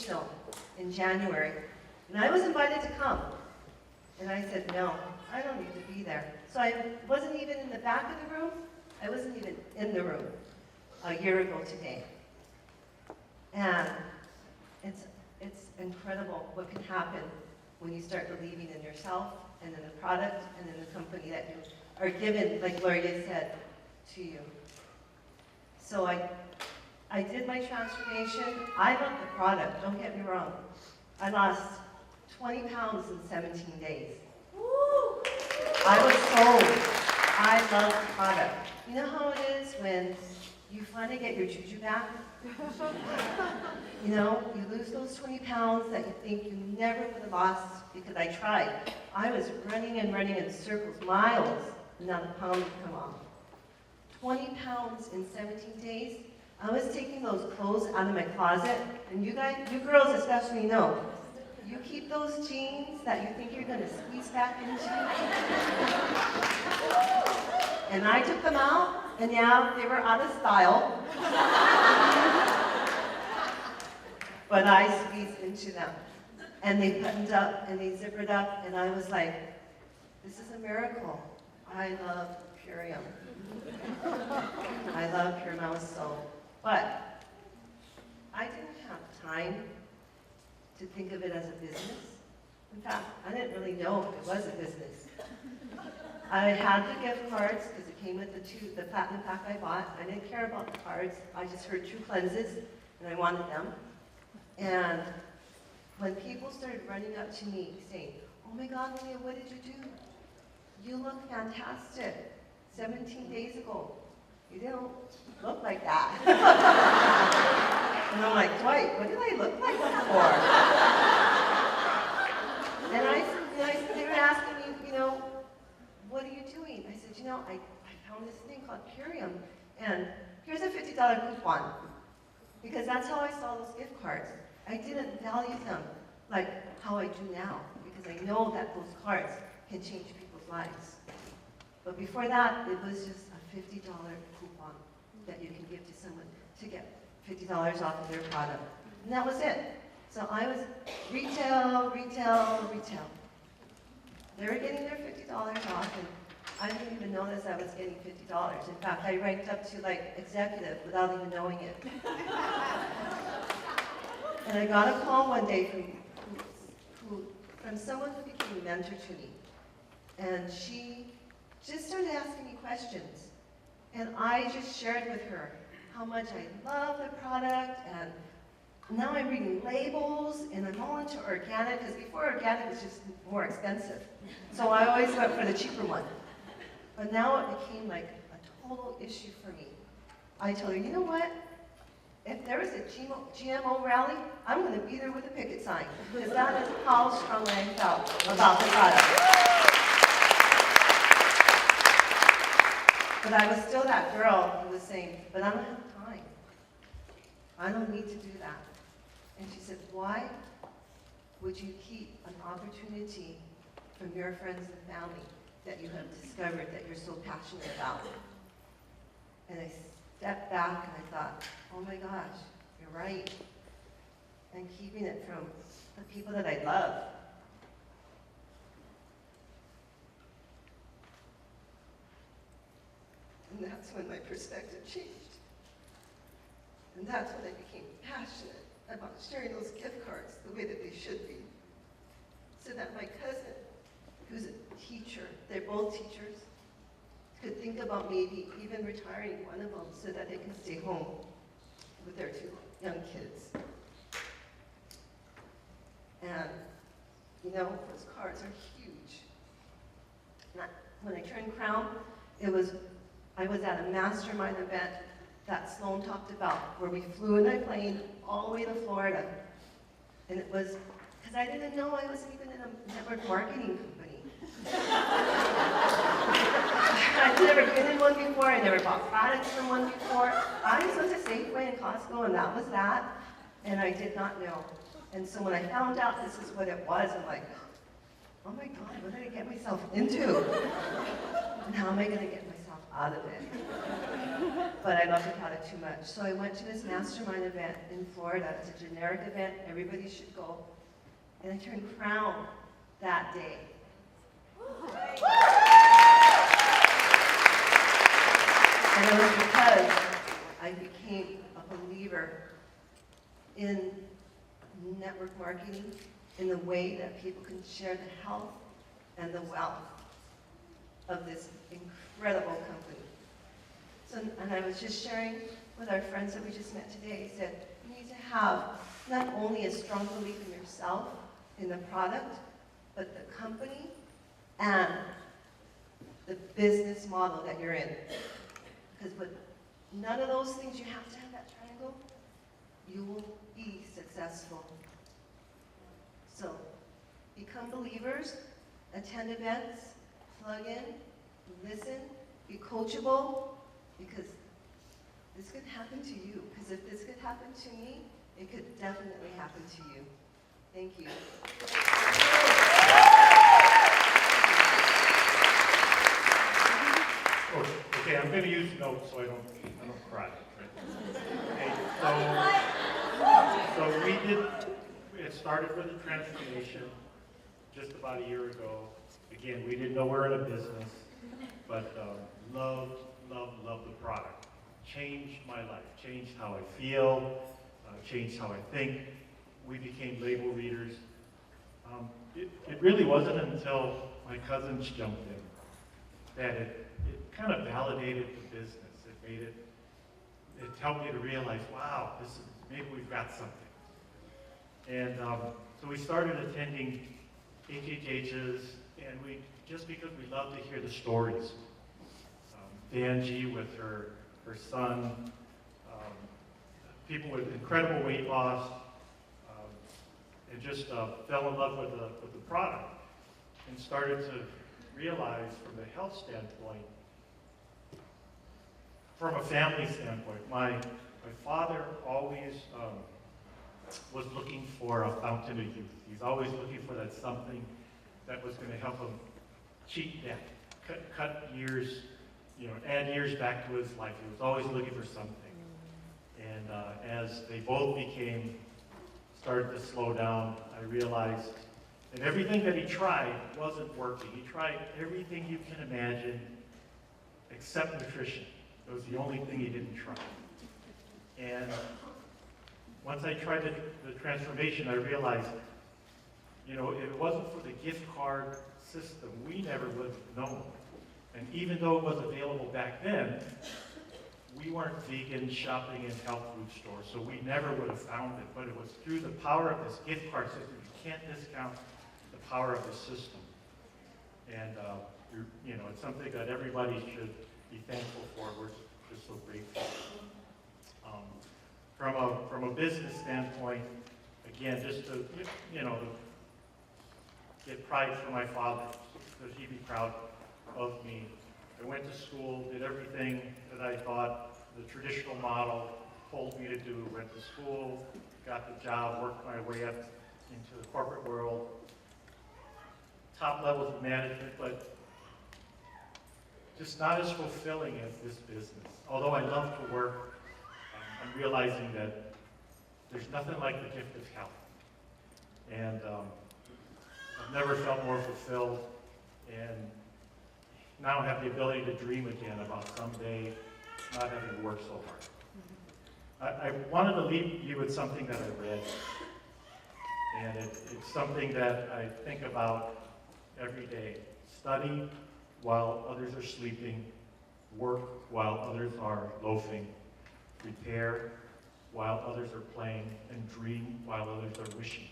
snow in January, and I was invited to come. And I said, no, I don't need to be there. So I wasn't even in the back of the room. I wasn't even in the room a year ago today. And it's incredible what can happen when you start believing in yourself and in the product and in the company that you are given, like Lydia said, to you. So I did my transformation. I love the product, don't get me wrong. I lost 20 pounds in 17 days. Woo! I was sold. I love the product. You know how it is when you finally get your juju back? You know, you lose those 20 pounds that you think you never would have lost because I tried. I was running and running in circles, miles, and not a pound would come off. 20 pounds in 17 days. I was taking those clothes out of my closet, and you guys, you girls especially know, you keep those jeans that you think you're going to squeeze back into. And I took them out, and yeah, they were out of style. But I squeezed into them. And they buttoned up, and they zippered up, and I was like, this is a miracle. I love Purium. I love Pure Mouse Soap. But I didn't have time to think of it as a business. In fact, I didn't really know if it was a business. I had the gift cards because it came with the platinum pack I bought. I didn't care about the cards. I just heard True Cleanses, and I wanted them. And when people started running up to me saying, oh my God, Lydia, what did you do? You look fantastic. 17 days ago, you didn't look like that. And I'm like, Dwight, what did I look like before? And they were asking me, you know, what are you doing? I said, you know, I found this thing called Purium, and here's a $50 coupon. Because that's how I saw those gift cards. I didn't value them like how I do now, because I know that those cards can change people's lives. But before that, it was just a $50 coupon that you can give to someone to get $50 off of their product. And that was it. So I was retail. They were getting their $50 off, and I didn't even notice I was getting $50. In fact, I ranked up to like executive without even knowing it. And I got a call one day from someone who became a mentor to me. And she just started asking me questions. And I just shared with her how much I love the product, and now I'm reading labels, and I'm all into organic, because before organic was just more expensive. So I always went for the cheaper one. But now it became like a total issue for me. I told her, you know what? If there is a GMO rally, I'm going to be there with a picket sign, because that is how strongly I felt about the product. But I was still that girl who was saying, but I don't have time. I don't need to do that. And she said, why would you keep an opportunity from your friends and family that you have discovered that you're so passionate about? And I stepped back and I thought, oh my gosh, you're right. And keeping it from the people that I love. And that's when my perspective changed. And that's when I became passionate about sharing those gift cards the way that they should be. So that my cousin, who's a teacher, they're both teachers, could think about maybe even retiring one of them so that they can stay home with their two young kids. And, you know, those cards are huge. When I turned Crown, I was at a mastermind event that Sloan talked about, where we flew in a plane all the way to Florida. And it was, because I didn't know I was even in a network marketing company. I'd never been in one before, I never bought products from one before. I just went to Safeway and Costco, and that was that. And I did not know. And so when I found out this is what it was, I'm like, oh my God, what did I get myself into? And how am I going to get myself out of it? but I loved the product too much. So I went to his mastermind event in Florida. It's a generic event, everybody should go. And I turned crown that day. And it was because I became a believer in network marketing, in the way that people can share the health and the wealth of this incredible company. So, and I was just sharing with our friends that we just met today, I said, you need to have not only a strong belief in yourself, in the product, but the company and the business model that you're in. Because with none of those things, you have to have that triangle, you will be successful. So, become believers, attend events, plug in, listen, be coachable, because this could happen to you. Because if this could happen to me, it could definitely happen to you. Thank you. Oh, okay, I'm going to use notes so I don't cry. Right? Okay, so we did. It started with a transformation just about a year ago. Again, we didn't know we're in a business, but loved the product. Changed my life, changed how I feel, changed how I think. We became label readers. It really wasn't until my cousins jumped in that it kind of validated the business. It helped me to realize, wow, maybe we've got something. And so we started attending HHHs, and just because we love to hear the stories. Angie with her son, people with incredible weight loss, and just fell in love with the product and started to realize from a health standpoint, from a family standpoint, my father always was looking for a fountain of youth. He's always looking for that something that was going to help him cheat death, cut years, add years back to his life. He was always looking for something. And as they both started to slow down, I realized that everything that he tried wasn't working. He tried everything you can imagine except nutrition. It was the only thing he didn't try. And once I tried the transformation, I realized, if it wasn't for the gift card system, we never would have known. And even though it was available back then, we weren't vegan shopping in health food stores, so we never would have found it. But it was through the power of this gift card system. You can't discount the power of the system. And, it's something that everybody should be thankful for. We're just so grateful. From a business standpoint, again, just to, get pride for my father, so he'd be proud of me. I went to school, did everything that I thought the traditional model told me to do. Went to school, got the job, worked my way up into the corporate world, top levels of management, but just not as fulfilling as this business. Although I love to work, I'm realizing that there's nothing like the gift of health. And I've never felt more fulfilled, and now I have the ability to dream again about someday not having to work so hard. I wanted to leave you with something that I read, and it's something that I think about every day. Study while others are sleeping, work while others are loafing, prepare while others are playing, and dream while others are wishing.